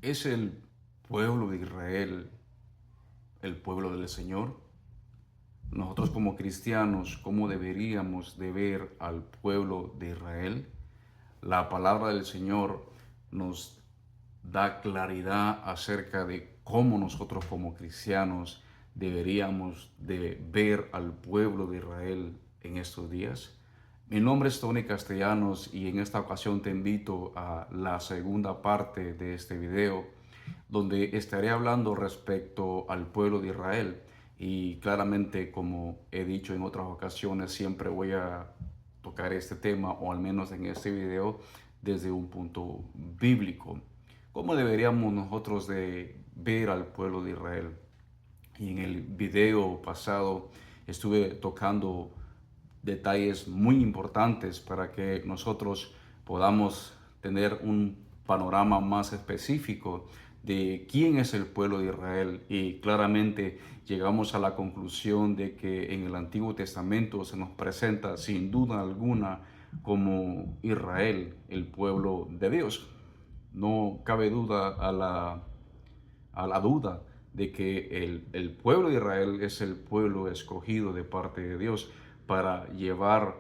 ¿Es el pueblo de Israel el pueblo del Señor? Nosotros como cristianos, ¿cómo deberíamos de ver al pueblo de Israel? La palabra del Señor nos da claridad acerca de cómo nosotros como cristianos deberíamos de ver al pueblo de Israel en estos días. Mi nombre es Tony Castellanos y en esta ocasión te invito a la segunda parte de este video, donde estaré hablando respecto al pueblo de Israel. Y claramente, como he dicho en otras ocasiones, siempre voy a tocar este tema, o al menos en este video, desde un punto bíblico. ¿Cómo deberíamos nosotros de ver al pueblo de Israel? Y en el video pasado estuve tocando detalles muy importantes para que nosotros podamos tener un panorama más específico de quién es el pueblo de Israel, y claramente llegamos a la conclusión de que en el Antiguo Testamento se nos presenta sin duda alguna como Israel, el pueblo de Dios. No cabe duda a la duda de que el pueblo de Israel es el pueblo escogido de parte de Dios para llevar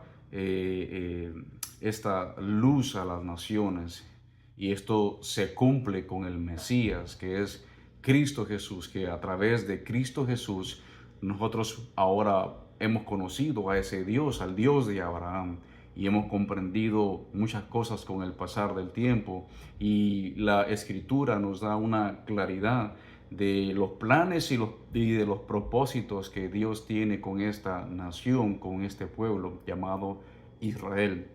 esta luz a las naciones. Y esto se cumple con el Mesías, que es Cristo Jesús, que a través de Cristo Jesús nosotros ahora hemos conocido a ese Dios, al Dios de Abraham, y hemos comprendido muchas cosas con el pasar del tiempo, y la Escritura nos da una claridad de los planes y de los propósitos que Dios tiene con esta nación, con este pueblo llamado Israel.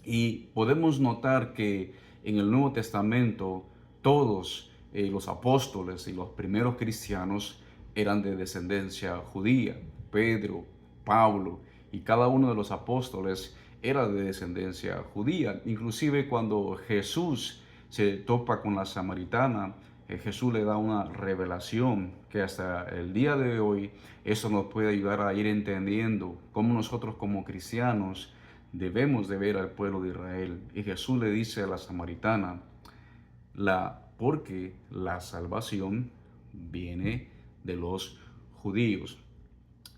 Y podemos notar que en el Nuevo Testamento todos los apóstoles y los primeros cristianos eran de descendencia judía. Pedro, Pablo y cada uno de los apóstoles era de descendencia judía. Inclusive cuando Jesús se topa con la samaritana, Jesús le da una revelación que hasta el día de hoy eso nos puede ayudar a ir entendiendo cómo nosotros como cristianos debemos de ver al pueblo de Israel. Y Jesús le dice a la samaritana, porque la salvación viene de los judíos.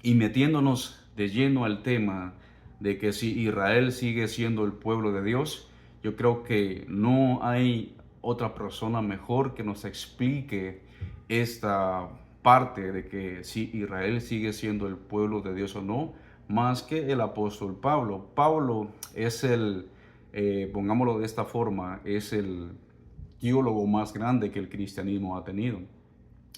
Y metiéndonos de lleno al tema de que si Israel sigue siendo el pueblo de Dios, yo creo que no hay otra persona mejor que nos explique esta parte de que si Israel sigue siendo el pueblo de Dios o no, más que el apóstol Pablo. Pablo es pongámoslo de esta forma, es el teólogo más grande que el cristianismo ha tenido.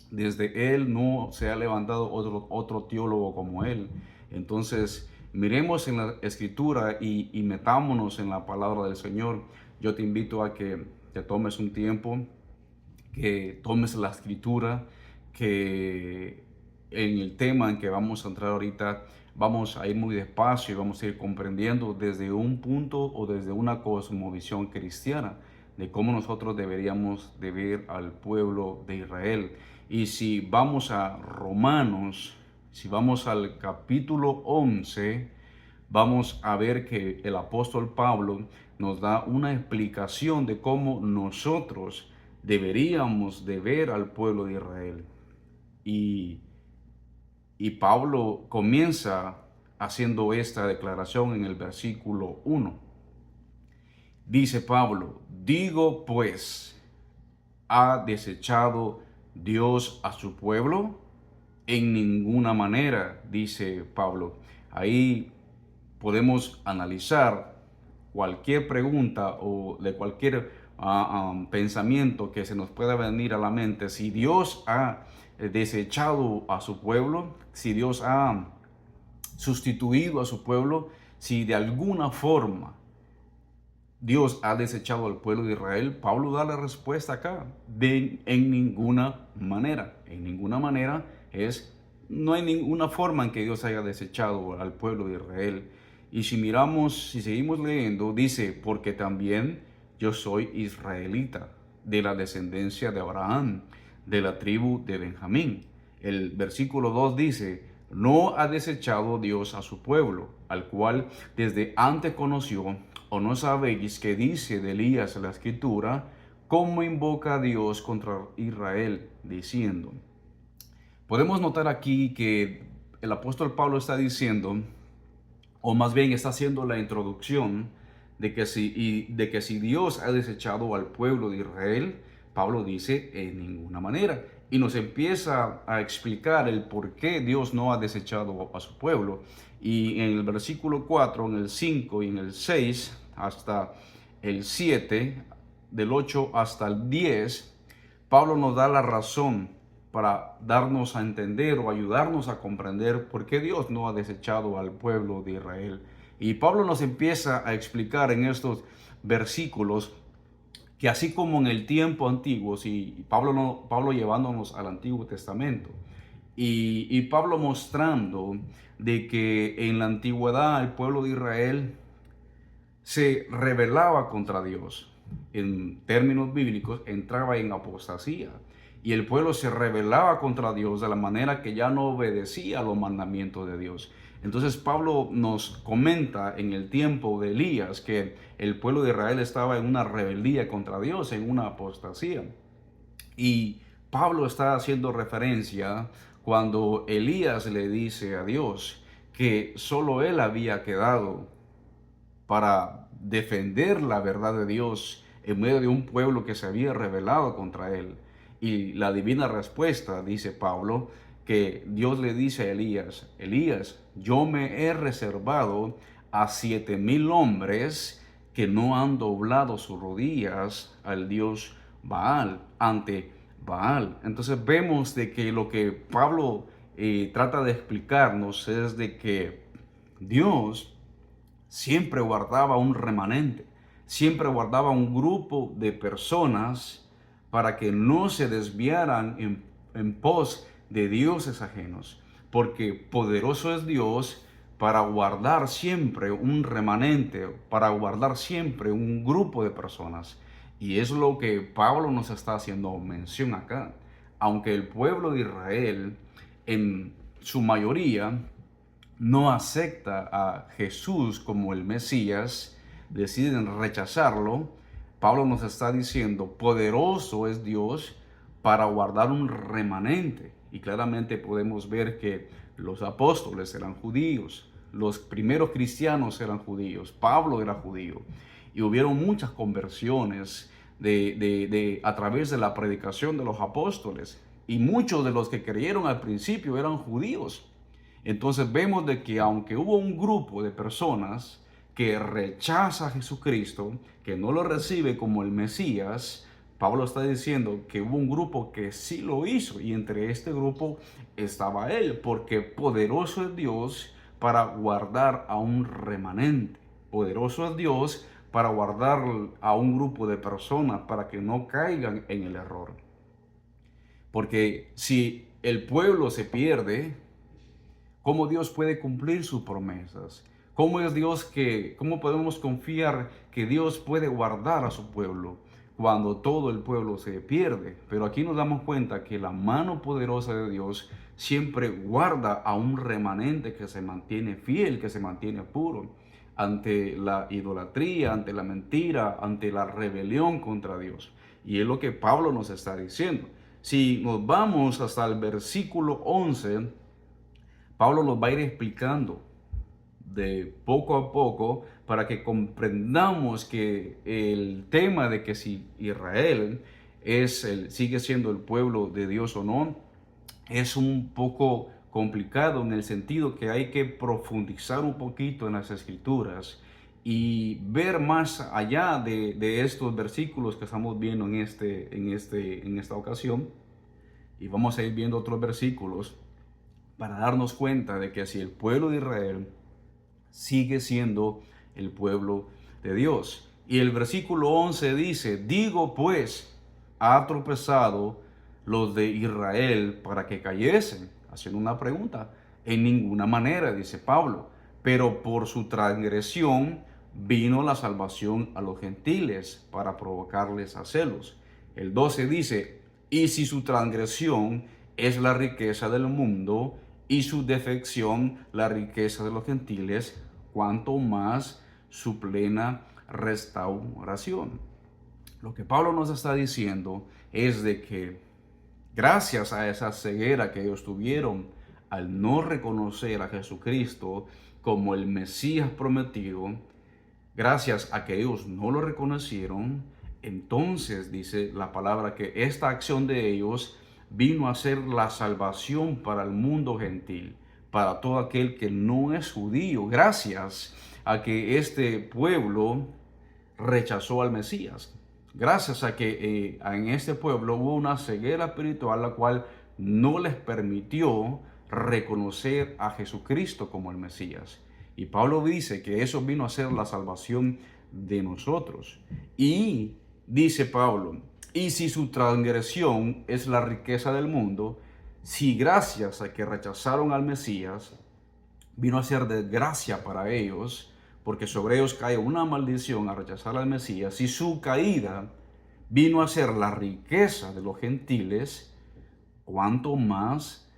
Desde él no se ha levantado otro teólogo como él. Entonces, miremos en la escritura y metámonos en la palabra del Señor. Yo te invito a que te tomes un tiempo, que tomes la escritura, que en el tema en que vamos a entrar ahorita vamos a ir muy despacio y vamos a ir comprendiendo desde un punto o desde una cosmovisión cristiana de cómo nosotros deberíamos de ver al pueblo de Israel. Y si vamos a Romanos, si vamos al capítulo 11, vamos a ver que el apóstol Pablo nos da una explicación de cómo nosotros deberíamos de ver al pueblo de Israel. Y Pablo comienza haciendo esta declaración en el versículo 1. Dice Pablo, digo pues, ¿ha desechado Dios a su pueblo? En ninguna manera, dice Pablo. Ahí podemos analizar cualquier pregunta o de cualquier pensamiento que se nos pueda venir a la mente. Si Dios ha desechado a su pueblo, si Dios ha sustituido a su pueblo, si de alguna forma Dios ha desechado al pueblo de Israel, Pablo da la respuesta acá, en ninguna manera. En ninguna manera no hay ninguna forma en que Dios haya desechado al pueblo de Israel. Y si miramos, si seguimos leyendo, dice, porque también yo soy israelita, de la descendencia de Abraham, de la tribu de Benjamín. El versículo 2 dice, no ha desechado Dios a su pueblo, al cual desde antes conoció. ¿O no sabéis que dice de Elías la escritura? cómo invoca a Dios contra Israel, diciendo. Podemos notar aquí que el apóstol Pablo está diciendo, o más bien está haciendo la introducción de que si Dios ha desechado al pueblo de Israel, Pablo dice en ninguna manera. Y nos empieza a explicar el por qué Dios no ha desechado a su pueblo. Y en el versículo 4, en el 5 y en el 6, hasta el 7, del 8 hasta el 10, Pablo nos da la razón para darnos a entender o ayudarnos a comprender por qué Dios no ha desechado al pueblo de Israel. Y Pablo nos empieza a explicar en estos versículos que así como en el tiempo antiguo, y Pablo llevándonos al Antiguo Testamento, y Pablo mostrando de que en la antigüedad el pueblo de Israel se rebelaba contra Dios. En términos bíblicos, entraba en apostasía. Y el pueblo se rebelaba contra Dios de la manera que ya no obedecía a los mandamientos de Dios. Entonces Pablo nos comenta en el tiempo de Elías que el pueblo de Israel estaba en una rebeldía contra Dios, en una apostasía. Y Pablo está haciendo referencia cuando Elías le dice a Dios que solo él había quedado para defender la verdad de Dios en medio de un pueblo que se había rebelado contra él. Y la divina respuesta, dice Pablo, que Dios le dice a Elías, Elías, yo me he reservado a 7,000 hombres que no han doblado sus rodillas al Dios Baal, ante Baal. Entonces vemos de que lo que Pablo trata de explicarnos es de que Dios siempre guardaba un remanente, siempre guardaba un grupo de personas para que no se desviaran en pos de dioses ajenos, porque poderoso es Dios para guardar siempre un remanente, para guardar siempre un grupo de personas. Y es lo que Pablo nos está haciendo mención acá. Aunque el pueblo de Israel en su mayoría no acepta a Jesús como el Mesías, deciden rechazarlo, Pablo nos está diciendo, poderoso es Dios para guardar un remanente. Y claramente podemos ver que los apóstoles eran judíos, los primeros cristianos eran judíos, Pablo era judío. Y hubieron muchas conversiones a través de la predicación de los apóstoles. Y muchos de los que creyeron al principio eran judíos. Entonces vemos de que aunque hubo un grupo de personas que rechaza a Jesucristo, que no lo recibe como el Mesías, Pablo está diciendo que hubo un grupo que sí lo hizo y entre este grupo estaba él, porque poderoso es Dios para guardar a un remanente. Poderoso es Dios para guardar a un grupo de personas para que no caigan en el error. Porque si el pueblo se pierde, ¿cómo Dios puede cumplir sus promesas? ¿Cómo podemos confiar que Dios puede guardar a su pueblo cuando todo el pueblo se pierde? Pero aquí nos damos cuenta que la mano poderosa de Dios siempre guarda a un remanente que se mantiene fiel, que se mantiene puro ante la idolatría, ante la mentira, ante la rebelión contra Dios. Y es lo que Pablo nos está diciendo. Si nos vamos hasta el versículo 11, Pablo nos va a ir explicando de poco a poco para que comprendamos que el tema de que si Israel sigue siendo el pueblo de Dios o no, es un poco complicado en el sentido que hay que profundizar un poquito en las escrituras y ver más allá de estos versículos que estamos viendo en esta ocasión. Y vamos a ir viendo otros versículos para darnos cuenta de que si el pueblo de Israel sigue siendo el pueblo de Dios. Y el versículo 11 dice, digo pues, ha tropezado los de Israel para que cayesen, haciendo una pregunta. En ninguna manera, dice Pablo, pero por su transgresión vino la salvación a los gentiles para provocarles a celos. El 12 dice, y si su transgresión es la riqueza del mundo y su defección la riqueza de los gentiles, cuanto más su plena restauración. Lo que Pablo nos está diciendo es de que gracias a esa ceguera que ellos tuvieron al no reconocer a Jesucristo como el Mesías prometido, gracias a que ellos no lo reconocieron, entonces dice la palabra que esta acción de ellos vino a ser la salvación para el mundo gentil, para todo aquel que no es judío, gracias a que este pueblo rechazó al Mesías. Gracias a que en este pueblo hubo una ceguera espiritual la cual no les permitió reconocer a Jesucristo como el Mesías. Y Pablo dice que eso vino a ser la salvación de nosotros. Y dice Pablo, y si su transgresión es la riqueza del mundo, si gracias a que rechazaron al Mesías, vino a ser desgracia para ellos, porque sobre ellos cae una maldición a rechazar al Mesías, y su caída vino a ser la riqueza de los gentiles, cuánto más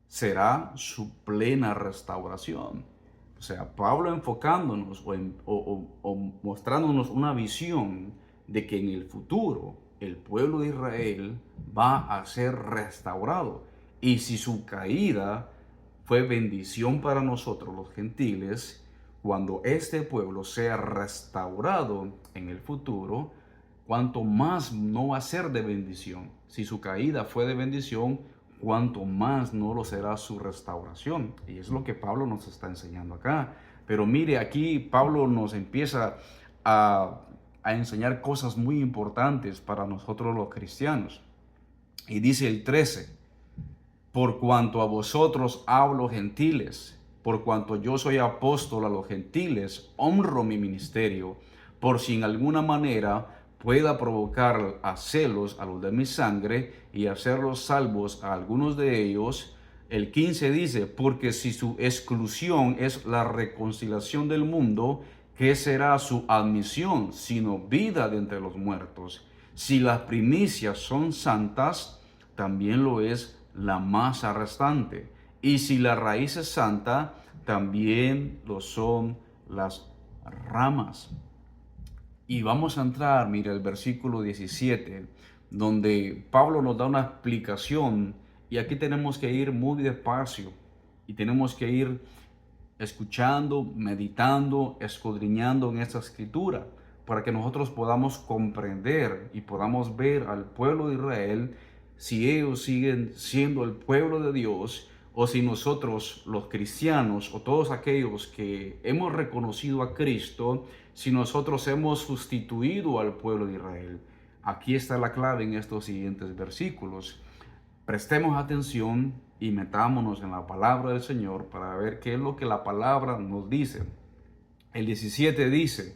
será su plena restauración. O sea, Pablo enfocándonos o mostrándonos una visión de que en el futuro el pueblo de Israel va a ser restaurado. Y si su caída fue bendición para nosotros los gentiles, cuando este pueblo sea restaurado en el futuro, cuanto más no va a ser de bendición. Si su caída fue de bendición, cuanto más no lo será su restauración. Y es lo que Pablo nos está enseñando acá. Pero mire, aquí Pablo nos empieza a enseñar cosas muy importantes para nosotros los cristianos. Y dice el 13, por cuanto a vosotros hablo gentiles, por cuanto yo soy apóstol a los gentiles, honro mi ministerio, por si en alguna manera pueda provocar a celos a los de mi sangre y hacerlos salvos a algunos de ellos. El 15 dice, porque si su exclusión es la reconciliación del mundo, ¿qué será su admisión sino vida de entre los muertos? Si las primicias son santas, también lo es la masa restante. Y si la raíz es santa, también lo son las ramas. Y vamos a entrar, mira, el versículo 17, donde Pablo nos da una explicación. Y aquí tenemos que ir muy despacio y tenemos que ir escuchando, meditando, escudriñando en esta escritura para que nosotros podamos comprender y podamos ver al pueblo de Israel si ellos siguen siendo el pueblo de Dios o si nosotros los cristianos o todos aquellos que hemos reconocido a Cristo, si nosotros hemos sustituido al pueblo de Israel. Aquí está la clave en estos siguientes versículos. Prestemos atención y metámonos en la palabra del Señor para ver qué es lo que la palabra nos dice. El 17 dice,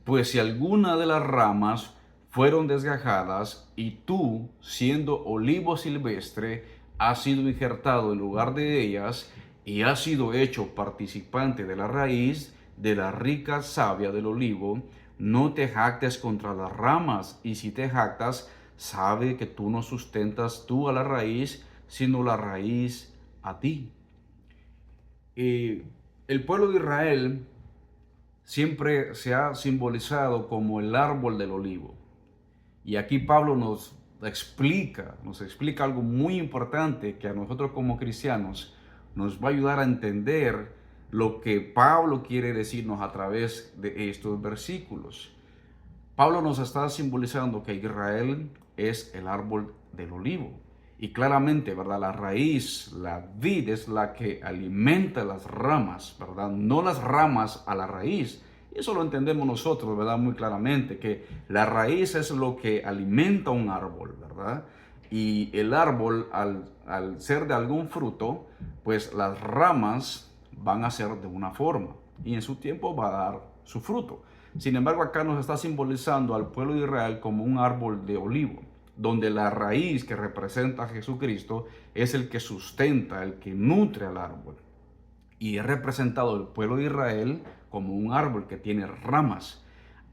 pues si alguna de las ramas fueron desgajadas y tú, siendo olivo silvestre, has sido injertado en lugar de ellas y has sido hecho participante de la raíz de la rica savia del olivo, no te jactes contra las ramas, y si te jactas, sabe que tú no sustentas tú a la raíz, sino la raíz a ti. El pueblo de Israel siempre se ha simbolizado como el árbol del olivo. Y aquí Pablo nos explica algo muy importante que a nosotros como cristianos nos va a ayudar a entender lo que Pablo quiere decirnos a través de estos versículos. Pablo nos está simbolizando que Israel es el árbol del olivo. Y claramente, ¿verdad? La raíz, la vid es la que alimenta las ramas, ¿verdad? No las ramas a la raíz. Y eso lo entendemos nosotros, ¿verdad? Muy claramente, que la raíz es lo que alimenta un árbol, ¿verdad? Y el árbol, al ser de algún fruto, pues las ramas van a ser de una forma. Y en su tiempo va a dar su fruto. Sin embargo, acá nos está simbolizando al pueblo de Israel como un árbol de olivo, donde la raíz que representa a Jesucristo es el que sustenta, el que nutre al árbol. Y es representado el pueblo de Israel como un árbol que tiene ramas.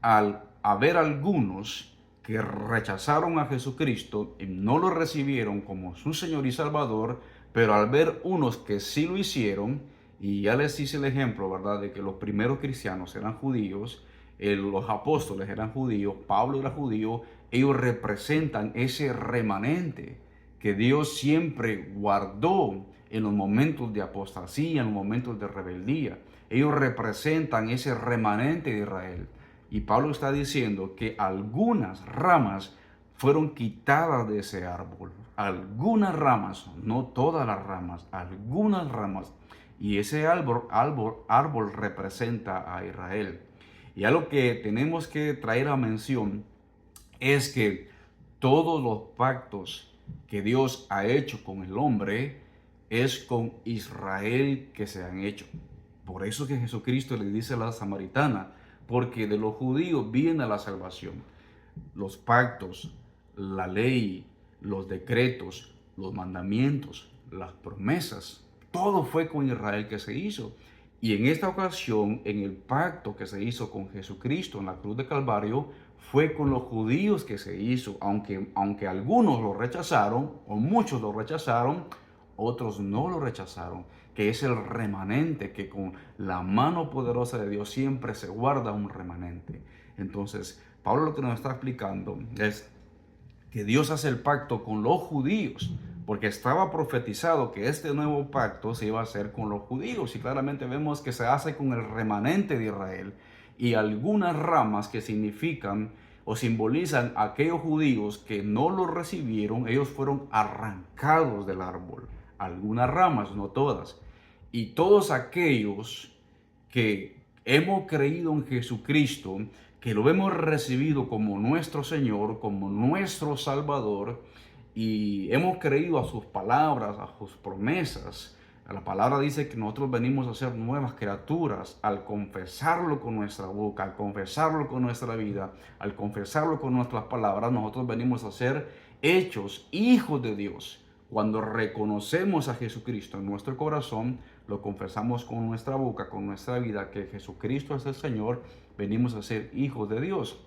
Al haber algunos que rechazaron a Jesucristo y no lo recibieron como su Señor y Salvador, pero al ver unos que sí lo hicieron, y ya les hice el ejemplo, ¿verdad?, de que los primeros cristianos eran judíos, los apóstoles eran judíos, Pablo era judío, ellos representan ese remanente que Dios siempre guardó en los momentos de apostasía, en los momentos de rebeldía. Ellos representan ese remanente de Israel. Y Pablo está diciendo que algunas ramas fueron quitadas de ese árbol. Algunas ramas, no todas las ramas, algunas ramas. Y ese árbol representa a Israel. Y algo que tenemos que traer a mención es que todos los pactos que Dios ha hecho con el hombre es con Israel que se han hecho. Por eso que Jesucristo le dice a la samaritana, porque de los judíos viene la salvación. Los pactos, la ley, los decretos, los mandamientos, las promesas, todo fue con Israel que se hizo. Y en esta ocasión, en el pacto que se hizo con Jesucristo en la cruz de Calvario, fue con los judíos que se hizo, aunque algunos lo rechazaron, o muchos lo rechazaron, otros no lo rechazaron, que es el remanente, que con la mano poderosa de Dios siempre se guarda un remanente. Entonces, Pablo lo que nos está explicando es que Dios hace el pacto con los judíos, porque estaba profetizado que este nuevo pacto se iba a hacer con los judíos, y claramente vemos que se hace con el remanente de Israel, y algunas ramas que significan o simbolizan a aquellos judíos que no lo recibieron, ellos fueron arrancados del árbol. Algunas ramas, no todas. Y todos aquellos que hemos creído en Jesucristo, que lo hemos recibido como nuestro Señor, como nuestro Salvador, y hemos creído a sus palabras, a sus promesas. La palabra dice que nosotros venimos a ser nuevas criaturas al confesarlo con nuestra boca, al confesarlo con nuestra vida, al confesarlo con nuestras palabras. Nosotros venimos a ser hechos hijos de Dios. Cuando reconocemos a Jesucristo en nuestro corazón, lo confesamos con nuestra boca, con nuestra vida, que Jesucristo es el Señor, venimos a ser hijos de Dios.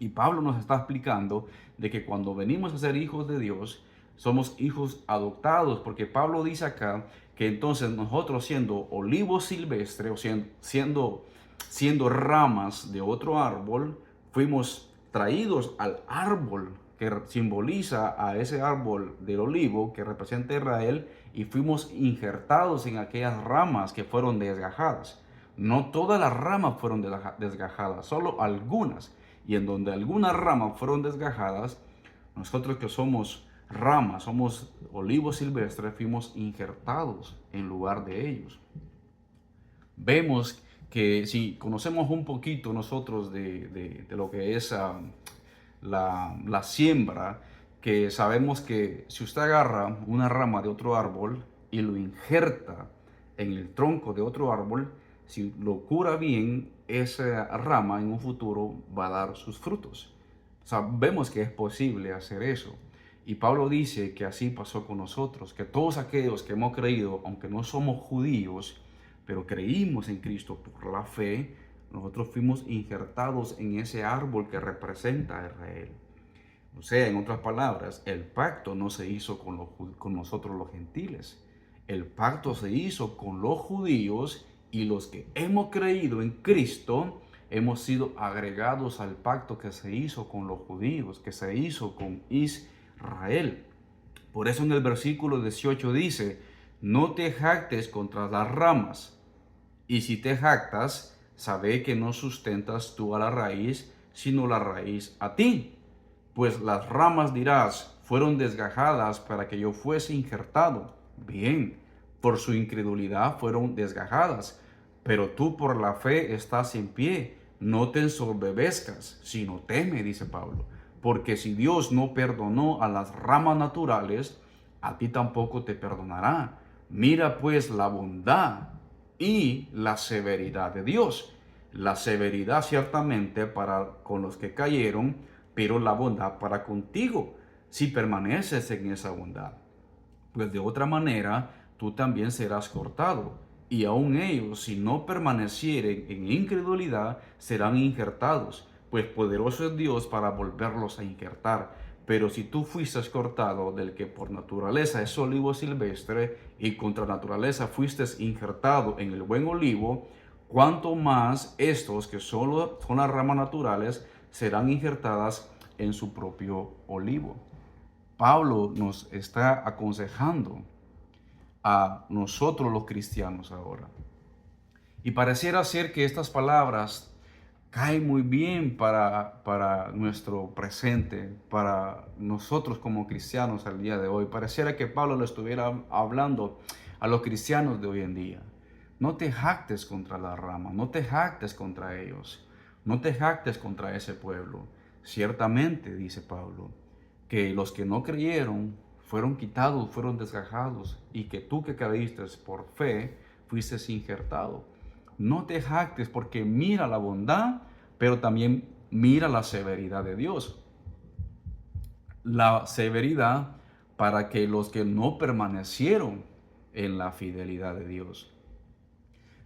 Y Pablo nos está explicando de que cuando venimos a ser hijos de Dios, somos hijos adoptados, porque Pablo dice acá que entonces nosotros siendo olivos silvestres, o siendo ramas de otro árbol, fuimos traídos al árbol que simboliza a ese árbol del olivo que representa a Israel, y fuimos injertados en aquellas ramas que fueron desgajadas. No todas las ramas fueron desgajadas, solo algunas. Y en donde algunas ramas fueron desgajadas, nosotros que somos ramas, somos olivos silvestres, fuimos injertados en lugar de ellos. Vemos que si conocemos un poquito nosotros de lo que es la siembra, que sabemos que si usted agarra una rama de otro árbol y lo injerta en el tronco de otro árbol, si lo cura bien, esa rama en un futuro va a dar sus frutos. Sabemos que es posible hacer eso. Y Pablo dice que así pasó con nosotros, que todos aquellos que hemos creído, aunque no somos judíos, pero creímos en Cristo por la fe, nosotros fuimos injertados en ese árbol que representa a Israel. O sea, en otras palabras, el pacto no se hizo con nosotros los gentiles. El pacto se hizo con los judíos, y los que hemos creído en Cristo hemos sido agregados al pacto que se hizo con los judíos, que se hizo con Israel. Por eso en el versículo 18 dice, no te jactes contra las ramas, y si te jactas, sabe que no sustentas tú a la raíz, sino la raíz a ti. Pues las ramas dirás, fueron desgajadas para que yo fuese injertado. Bien, por su incredulidad fueron desgajadas, pero tú por la fe estás en pie. No te ensoberbezcas, sino teme, dice Pablo. Porque si Dios no perdonó a las ramas naturales, a ti tampoco te perdonará. Mira pues la bondad y la severidad de Dios. La severidad ciertamente para con los que cayeron, pero la bondad para contigo, si permaneces en esa bondad. Pues de otra manera, tú también serás cortado. Y aun ellos, si no permanecieren en incredulidad, serán injertados, pues poderoso es Dios para volverlos a injertar. Pero si tú fuiste cortado del que por naturaleza es olivo silvestre, y contra naturaleza fuiste injertado en el buen olivo, cuanto más estos, que solo son las ramas naturales, serán injertadas en su propio olivo. Pablo nos está aconsejando a nosotros los cristianos ahora. Y pareciera ser que estas palabras caen muy bien para nuestro presente, para nosotros como cristianos al día de hoy. Pareciera que Pablo le estuviera hablando a los cristianos de hoy en día. No te jactes contra la rama, no te jactes contra ellos, no te jactes contra ese pueblo. Ciertamente, dice Pablo, que los que no creyeron fueron quitados, fueron desgajados, y que tú que creíste por fe, fuiste injertado. No te jactes, porque mira la bondad, pero también mira la severidad de Dios. La severidad para que los que no permanecieron en la fidelidad de Dios,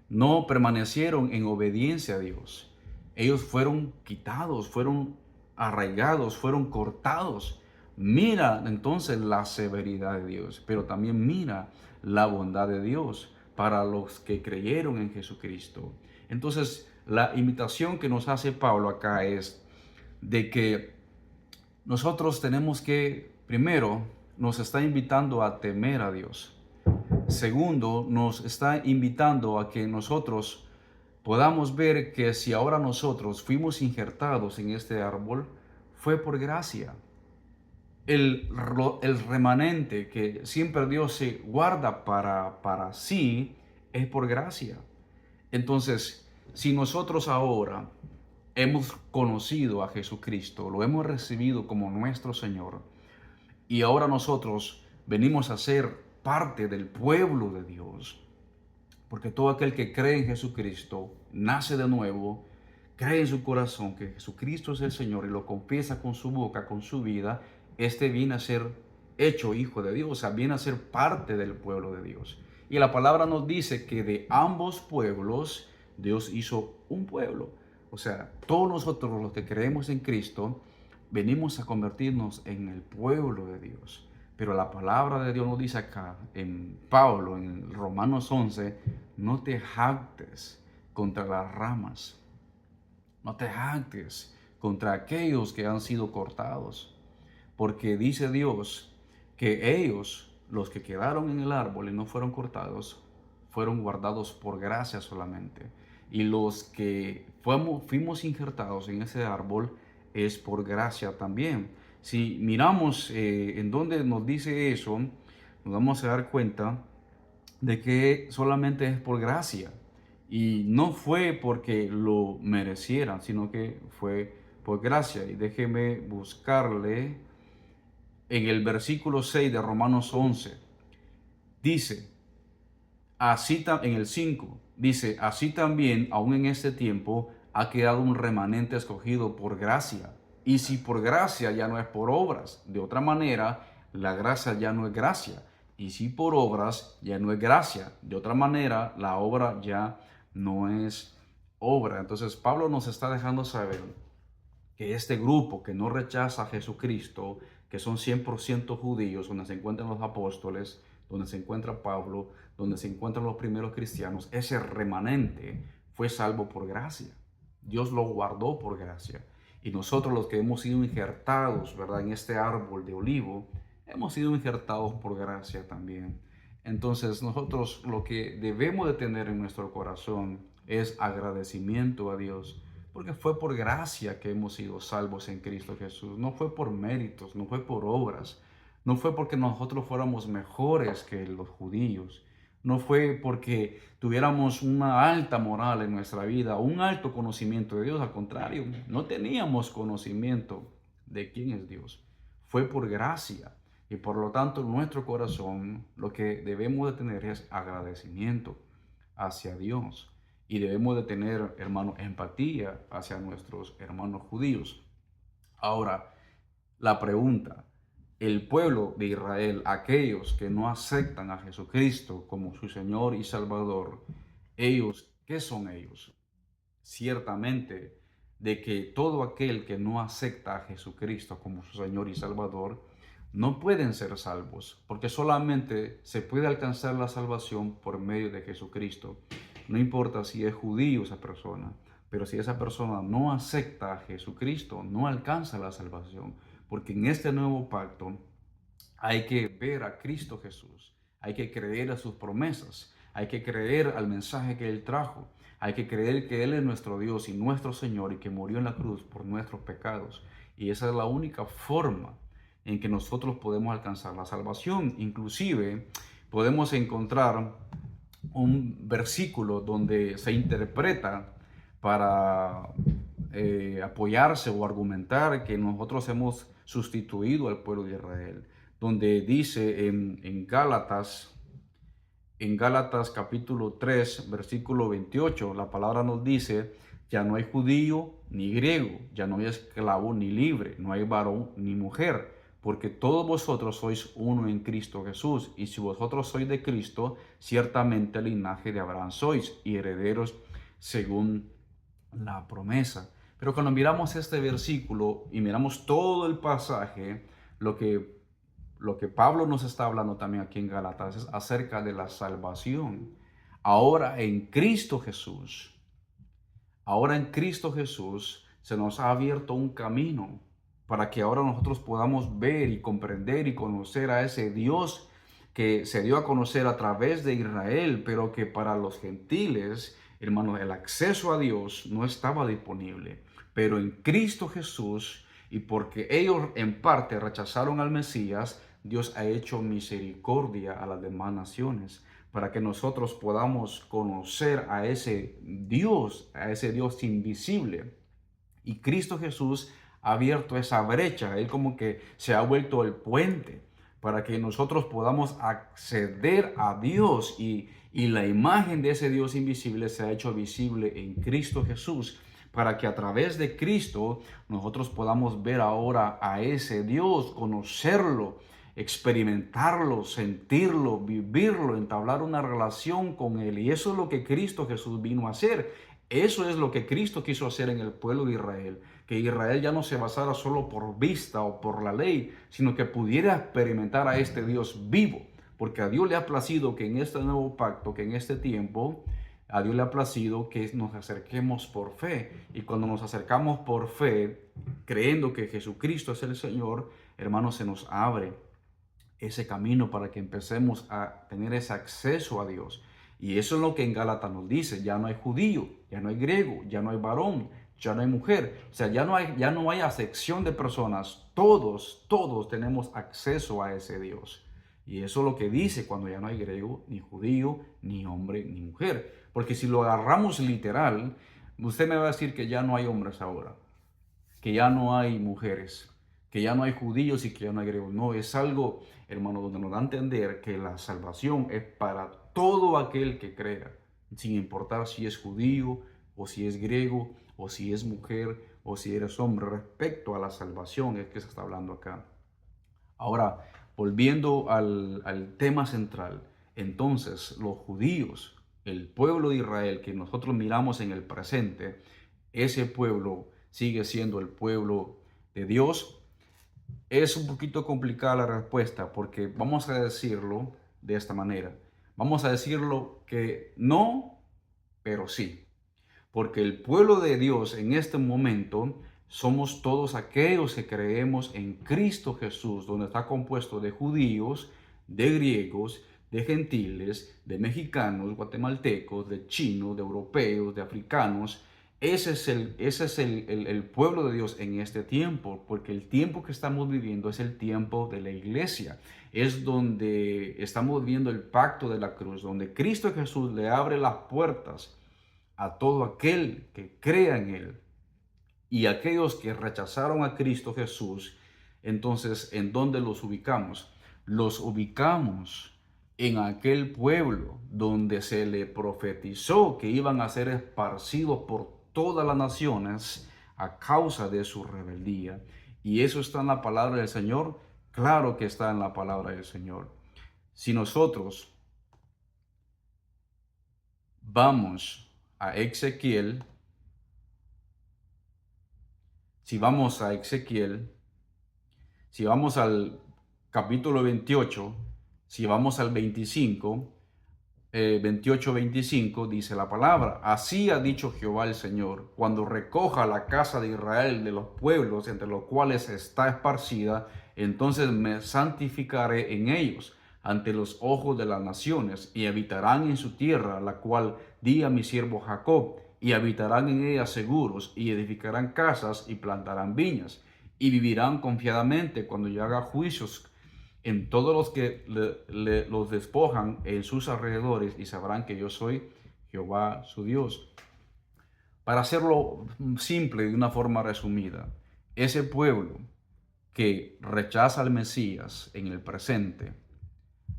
no permanecieron en obediencia a Dios, ellos fueron quitados, fueron arraigados, fueron cortados. Mira entonces la severidad de Dios, pero también mira la bondad de Dios para los que creyeron en Jesucristo. Entonces, la invitación que nos hace Pablo acá es de que nosotros tenemos que, primero, nos está invitando a temer a Dios. Segundo, nos está invitando a que nosotros podamos ver que si ahora nosotros fuimos injertados en este árbol, fue por gracia. El remanente que siempre Dios se guarda para sí es por gracia. Entonces, si nosotros ahora hemos conocido a Jesucristo, lo hemos recibido como nuestro Señor, y ahora nosotros venimos a ser parte del pueblo de Dios, porque todo aquel que cree en Jesucristo nace de nuevo, cree en su corazón que Jesucristo es el Señor y lo confiesa con su boca, con su vida, este viene a ser hecho hijo de Dios, o sea, viene a ser parte del pueblo de Dios. Y la palabra nos dice que de ambos pueblos Dios hizo un pueblo. O sea, todos nosotros los que creemos en Cristo venimos a convertirnos en el pueblo de Dios. Pero la palabra de Dios nos dice acá, en Pablo, en Romanos 11, no te jactes contra las ramas, no te jactes contra aquellos que han sido cortados, porque dice Dios que ellos, los que quedaron en el árbol y no fueron cortados, fueron guardados por gracia solamente. Y los que fuimos injertados en ese árbol es por gracia también. Si miramos en donde nos dice eso, nos vamos a dar cuenta de que solamente es por gracia. Y no fue porque lo merecieran, sino que fue por gracia. Y déjeme buscarle en el versículo 6 de Romanos 11. Dice, así en el 5, dice, así también, aún en este tiempo, ha quedado un remanente escogido por gracia. Y si por gracia ya no es por obras, de otra manera, la gracia ya no es gracia. Y si por obras ya no es gracia, de otra manera, la obra ya no es obra. Entonces Pablo nos está dejando saber que este grupo que no rechaza a Jesucristo, que son 100% judíos, donde se encuentran los apóstoles, donde se encuentra Pablo, donde se encuentran los primeros cristianos, ese remanente fue salvo por gracia. Dios lo guardó por gracia. Y nosotros los que hemos sido injertados, ¿verdad?, en este árbol de olivo, hemos sido injertados por gracia también. Entonces nosotros lo que debemos de tener en nuestro corazón es agradecimiento a Dios, porque fue por gracia que hemos sido salvos en Cristo Jesús. No fue por méritos, no fue por obras, no fue porque nosotros fuéramos mejores que los judíos, no fue porque tuviéramos una alta moral en nuestra vida, un alto conocimiento de Dios. Al contrario, no teníamos conocimiento de quién es Dios. Fue por gracia. Y por lo tanto, en nuestro corazón lo que debemos de tener es agradecimiento hacia Dios. Y debemos de tener, hermanos, empatía hacia nuestros hermanos judíos. Ahora, la pregunta, el pueblo de Israel, aquellos que no aceptan a Jesucristo como su Señor y Salvador, ellos, ¿qué son ellos? Ciertamente, de que todo aquel que no acepta a Jesucristo como su Señor y Salvador, no pueden ser salvos, porque solamente se puede alcanzar la salvación por medio de Jesucristo. no importa si es judío esa persona, pero si esa persona no acepta a Jesucristo, no alcanza la salvación, porque en este nuevo pacto hay que ver a Cristo Jesús, hay que creer a sus promesas, hay que creer al mensaje que Él trajo, hay que creer que Él es nuestro Dios y nuestro Señor y que murió en la cruz por nuestros pecados. Y esa es la única forma en que nosotros podemos alcanzar la salvación. Inclusive podemos encontrar un versículo donde se interpreta para apoyarse o argumentar que nosotros hemos sustituido al pueblo de Israel, donde dice en Gálatas capítulo 3, versículo 28, la palabra nos dice: ya no hay judío ni griego, ya no hay esclavo ni libre, no hay varón ni mujer, porque todos vosotros sois uno en Cristo Jesús. Y si vosotros sois de Cristo, ciertamente el linaje de Abraham sois y herederos según la promesa. Pero cuando miramos este versículo y miramos todo el pasaje, lo que Pablo nos está hablando también aquí en Gálatas es acerca de la salvación. Ahora en Cristo Jesús, ahora en Cristo Jesús se nos ha abierto un camino para que ahora nosotros podamos ver y comprender y conocer a ese Dios que se dio a conocer a través de Israel, pero que para los gentiles, hermanos, el acceso a Dios no estaba disponible. Pero en Cristo Jesús, y porque ellos en parte rechazaron al Mesías, Dios ha hecho misericordia a las demás naciones para que nosotros podamos conocer a ese Dios invisible. Y Cristo Jesús ha abierto esa brecha, Él como que se ha vuelto el puente para que nosotros podamos acceder a Dios y la imagen de ese Dios invisible se ha hecho visible en Cristo Jesús, para que a través de Cristo nosotros podamos ver ahora a ese Dios, conocerlo, experimentarlo, sentirlo, vivirlo, entablar una relación con Él. Y eso es lo que Cristo Jesús vino a hacer. Eso es lo que Cristo quiso hacer en el pueblo de Israel, que Israel ya no se basara solo por vista o por la ley, sino que pudiera experimentar a este Dios vivo, porque a Dios le ha placido que en este nuevo pacto, que en este tiempo, a Dios le ha placido que nos acerquemos por fe. Y cuando nos acercamos por fe, creyendo que Jesucristo es el Señor, hermanos, se nos abre ese camino para que empecemos a tener ese acceso a Dios. Y eso es lo que en Gálatas nos dice: ya no hay judío, ya no hay griego, ya no hay varón, ya no hay mujer. O sea, ya no hay acepción de personas. Todos tenemos acceso a ese Dios. Y eso es lo que dice cuando ya no hay griego, ni judío, ni hombre, ni mujer. Porque si lo agarramos literal, usted me va a decir que ya no hay hombres ahora, que ya no hay mujeres, que ya no hay judíos y que ya no hay griegos. No, es algo, hermano, donde nos da a entender que la salvación es para todo aquel que crea, sin importar si es judío o si es griego o si es mujer o si eres hombre. Respecto a la salvación es que se está hablando acá. Ahora, volviendo al tema central, entonces los judíos, el pueblo de Israel que nosotros miramos en el presente, ese pueblo sigue siendo el pueblo de Dios. Es un poquito complicada la respuesta porque vamos a decirlo de esta manera. Vamos a decirlo que no, pero sí. Porque el pueblo de Dios en este momento somos todos aquellos que creemos en Cristo Jesús, donde está compuesto de judíos, de griegos, de gentiles, de mexicanos, guatemaltecos, de chinos, de europeos, de africanos. Ese es el pueblo de Dios en este tiempo, porque el tiempo que estamos viviendo es el tiempo de la iglesia. Es donde estamos viviendo el pacto de la cruz, donde Cristo Jesús le abre las puertas a todo aquel que crea en Él. Y aquellos que rechazaron a Cristo Jesús, entonces, ¿en dónde los ubicamos? Los ubicamos en aquel pueblo donde se le profetizó que iban a ser esparcidos por todas las naciones a causa de su rebeldía. Y eso está en la palabra del Señor. Claro que está en la palabra del Señor. Si nosotros vamos a Ezequiel, si vamos al capítulo 28, si vamos al 25, 28-25 dice la palabra: así ha dicho Jehová el Señor, cuando recoja la casa de Israel de los pueblos entre los cuales está esparcida, entonces me santificaré en ellos ante los ojos de las naciones, y habitarán en su tierra, la cual di a mi siervo Jacob, y habitarán en ella seguros, y edificarán casas, y plantarán viñas, y vivirán confiadamente cuando yo haga juicios en todos los que los despojan en sus alrededores, y sabrán que yo soy Jehová su Dios. Para hacerlo simple de una forma resumida, ese pueblo que rechaza al Mesías en el presente,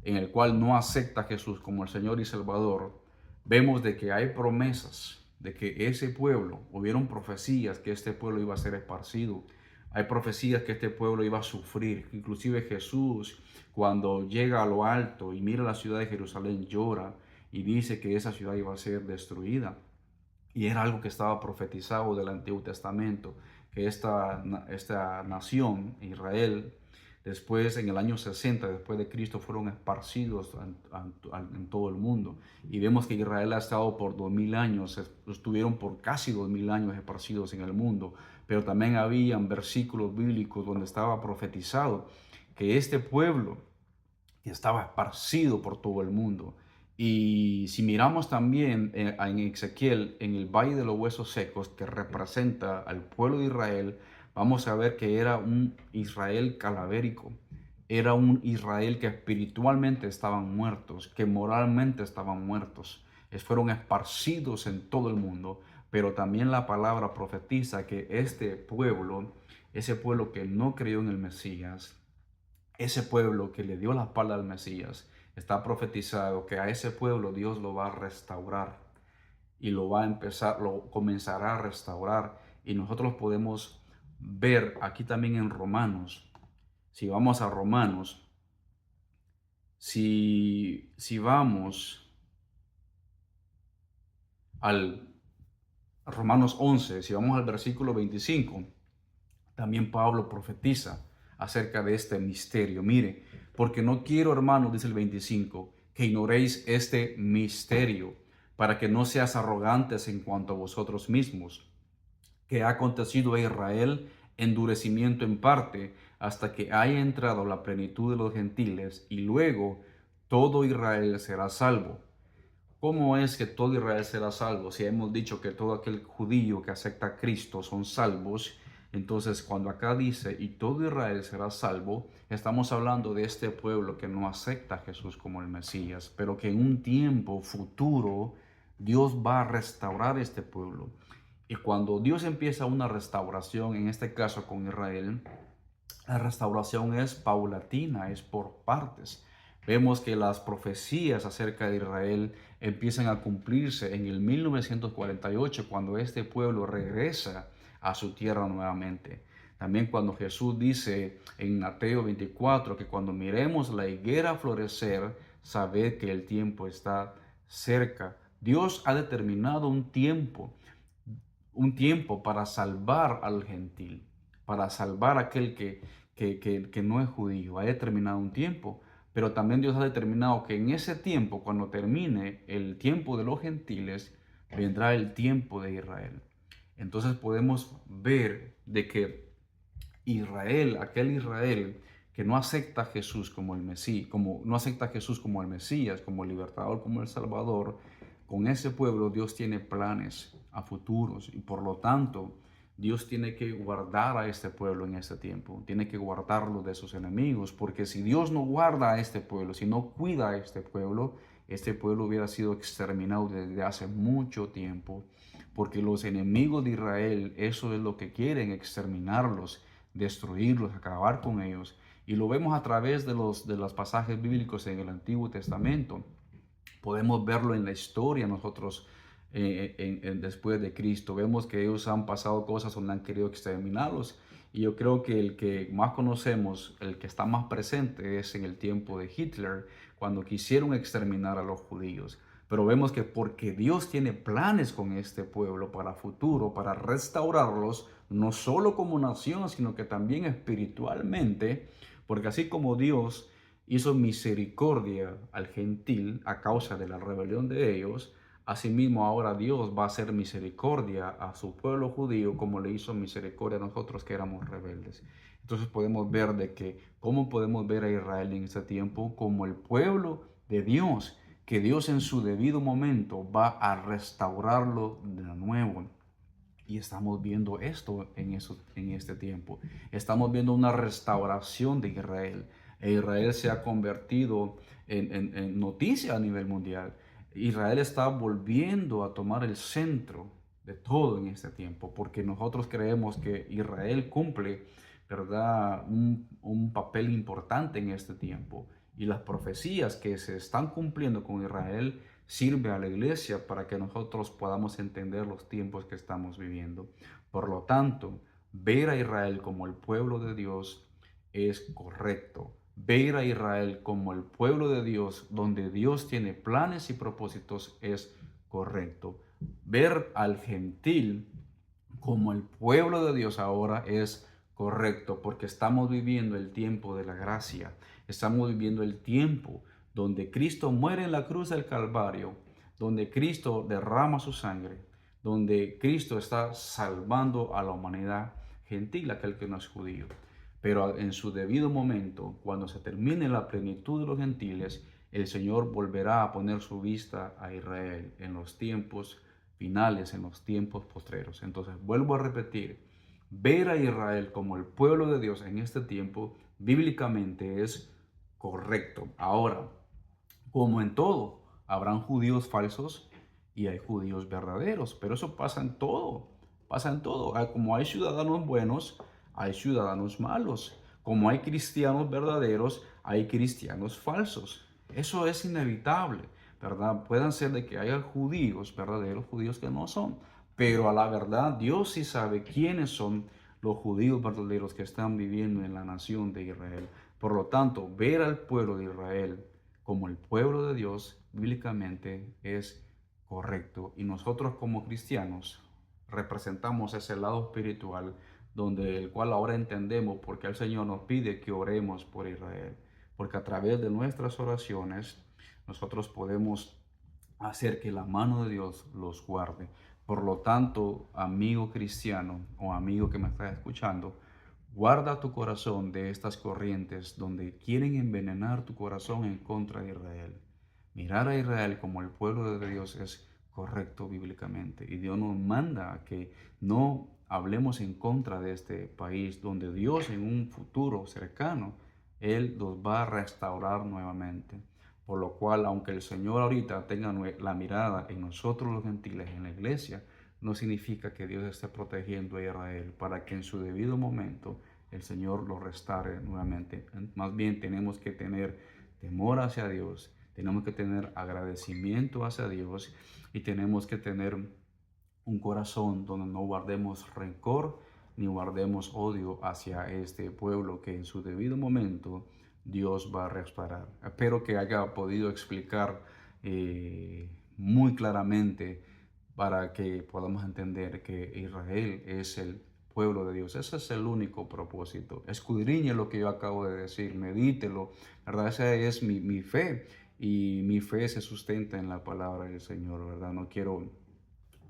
en el cual no acepta a Jesús como el Señor y Salvador, vemos de que hay promesas de que ese pueblo, hubieron profecías que este pueblo iba a ser esparcido, hay profecías que este pueblo iba a sufrir. Inclusive Jesús, cuando llega a lo alto y mira la ciudad de Jerusalén, llora y dice que esa ciudad iba a ser destruida. Y era algo que estaba profetizado del Antiguo Testamento, que esta nación, Israel, después en el año 60 después de Cristo, fueron esparcidos en todo el mundo. Y vemos que Israel ha estado por 2000 años, estuvieron por casi 2000 años esparcidos en el mundo. Pero también habían versículos bíblicos donde estaba profetizado que este pueblo que estaba esparcido por todo el mundo. Y si miramos también en Ezequiel, en el Valle de los Huesos Secos, que representa al pueblo de Israel, vamos a ver que era un Israel calavérico. Era un Israel que espiritualmente estaban muertos, que moralmente estaban muertos. Fueron esparcidos en todo el mundo, pero también la palabra profetiza que este pueblo, ese pueblo que no creyó en el Mesías, ese pueblo que le dio la espalda al Mesías, está profetizado que a ese pueblo Dios lo va a restaurar y lo comenzará a restaurar. Y nosotros podemos ver aquí también en Romanos, si vamos a Romanos, si vamos al Romanos 11, si vamos al versículo 25, también Pablo profetiza acerca de este misterio. Mire, porque no quiero, hermanos, dice el 25, que ignoréis este misterio, para que no seas arrogantes en cuanto a vosotros mismos, que ha acontecido a Israel endurecimiento en parte, hasta que haya entrado la plenitud de los gentiles, y luego todo Israel será salvo. ¿Cómo es que todo Israel será salvo? Si hemos dicho que todo aquel judío que acepta a Cristo son salvos, entonces cuando acá dice y todo Israel será salvo, estamos hablando de este pueblo que no acepta a Jesús como el Mesías, pero que en un tiempo futuro Dios va a restaurar este pueblo. Y cuando Dios empieza una restauración, en este caso con Israel, la restauración es paulatina, es por partes. Vemos que las profecías acerca de Israel empiezan a cumplirse en el 1948, cuando este pueblo regresa a su tierra nuevamente. También cuando Jesús dice en Mateo 24 que cuando miremos la higuera florecer, sabed que el tiempo está cerca. Dios ha determinado un tiempo para salvar al gentil, para salvar a aquel que no es judío. Ha determinado un tiempo, pero también Dios ha determinado que en ese tiempo, cuando termine el tiempo de los gentiles, vendrá el tiempo de Israel. Entonces podemos ver de que Israel, aquel Israel que no acepta a Jesús como el Mesías, no acepta a Jesús como el Mesías, como el libertador, como el Salvador, con ese pueblo Dios tiene planes a futuros, y por lo tanto Dios tiene que guardar a este pueblo en este tiempo, tiene que guardarlo de sus enemigos, porque si Dios no guarda a este pueblo, si no cuida a este pueblo hubiera sido exterminado desde hace mucho tiempo, porque los enemigos de Israel, eso es lo que quieren: exterminarlos, destruirlos, acabar con ellos. Y lo vemos a través de los pasajes bíblicos en el Antiguo Testamento. Podemos verlo en la historia nosotros después de Cristo. Vemos que ellos han pasado cosas donde han querido exterminarlos. Y yo creo que el que más conocemos, el que está más presente, es en el tiempo de Hitler, cuando quisieron exterminar a los judíos. Pero vemos que porque Dios tiene planes con este pueblo para futuro, para restaurarlos, no solo como nación, sino que también espiritualmente, porque así como Dios hizo misericordia al gentil a causa de la rebelión de ellos, asimismo ahora Dios va a hacer misericordia a su pueblo judío como le hizo misericordia a nosotros que éramos rebeldes. Entonces podemos ver de que cómo podemos ver a Israel en este tiempo como el pueblo de Dios, que Dios en su debido momento va a restaurarlo de nuevo. Y estamos viendo esto en este tiempo. Estamos viendo una restauración de Israel. E Israel se ha convertido en noticia a nivel mundial. Israel está volviendo a tomar el centro de todo en este tiempo, porque nosotros creemos que Israel cumple, ¿verdad?, un papel importante en este tiempo. Y las profecías que se están cumpliendo con Israel sirve a la iglesia para que nosotros podamos entender los tiempos que estamos viviendo. Por lo tanto, ver a Israel como el pueblo de Dios es correcto. Ver a Israel como el pueblo de Dios, donde Dios tiene planes y propósitos, es correcto. Ver al gentil como el pueblo de Dios ahora es correcto, porque estamos viviendo el tiempo de la gracia. Estamos viviendo el tiempo donde Cristo muere en la cruz del Calvario, donde Cristo derrama su sangre, donde Cristo está salvando a la humanidad gentil, aquel que no es judío. Pero en su debido momento, cuando se termine la plenitud de los gentiles, el Señor volverá a poner su vista a Israel en los tiempos finales, en los tiempos postreros. Entonces, vuelvo a repetir, ver a Israel como el pueblo de Dios en este tiempo, bíblicamente es correcto. Ahora, como en todo, habrán judíos falsos y hay judíos verdaderos, pero eso pasa en todo, pasa en todo. Como hay ciudadanos buenos, hay ciudadanos malos. Como hay cristianos verdaderos, hay cristianos falsos. Eso es inevitable, ¿verdad? Pueden ser de que haya judíos verdaderos, judíos que no son, pero a la verdad Dios sí sabe quiénes son los judíos verdaderos que están viviendo en la nación de Israel. Por lo tanto, ver al pueblo de Israel como el pueblo de Dios bíblicamente es correcto. Y nosotros como cristianos representamos ese lado espiritual donde el cual ahora entendemos por qué el Señor nos pide que oremos por Israel. Porque a través de nuestras oraciones nosotros podemos hacer que la mano de Dios los guarde. Por lo tanto, amigo cristiano o amigo que me estás escuchando, guarda tu corazón de estas corrientes donde quieren envenenar tu corazón en contra de Israel. Mirar a Israel como el pueblo de Dios es correcto bíblicamente. Y Dios nos manda a que no hablemos en contra de este país donde Dios en un futuro cercano, Él los va a restaurar nuevamente. Por lo cual, aunque el Señor ahorita tenga la mirada en nosotros los gentiles, en la iglesia, no significa que Dios esté protegiendo a Israel para que en su debido momento el Señor lo restaure nuevamente. Más bien tenemos que tener temor hacia Dios, tenemos que tener agradecimiento hacia Dios y tenemos que tener un corazón donde no guardemos rencor ni guardemos odio hacia este pueblo que en su debido momento Dios va a restaurar. Espero que haya podido explicar muy claramente para que podamos entender que Israel es el pueblo de Dios. Ese es el único propósito. Escudriñe lo que yo acabo de decir, medítelo, ¿verdad? Esa es mi fe y mi fe se sustenta en la palabra del Señor, ¿verdad? No quiero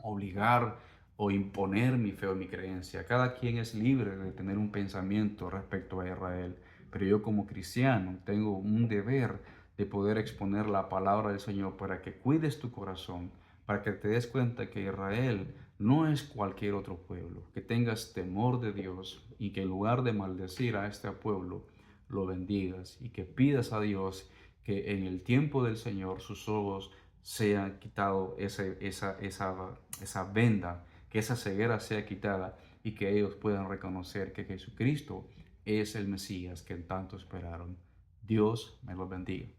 obligar o imponer mi fe o mi creencia. Cada quien es libre de tener un pensamiento respecto a Israel, pero yo como cristiano tengo un deber de poder exponer la palabra del Señor para que cuides tu corazón, para que te des cuenta que Israel no es cualquier otro pueblo, que tengas temor de Dios y que en lugar de maldecir a este pueblo, lo bendigas y que pidas a Dios que en el tiempo del Señor sus ojos sean quitado esa venda, que esa ceguera sea quitada y que ellos puedan reconocer que Jesucristo es el Mesías que tanto esperaron. Dios me los bendiga.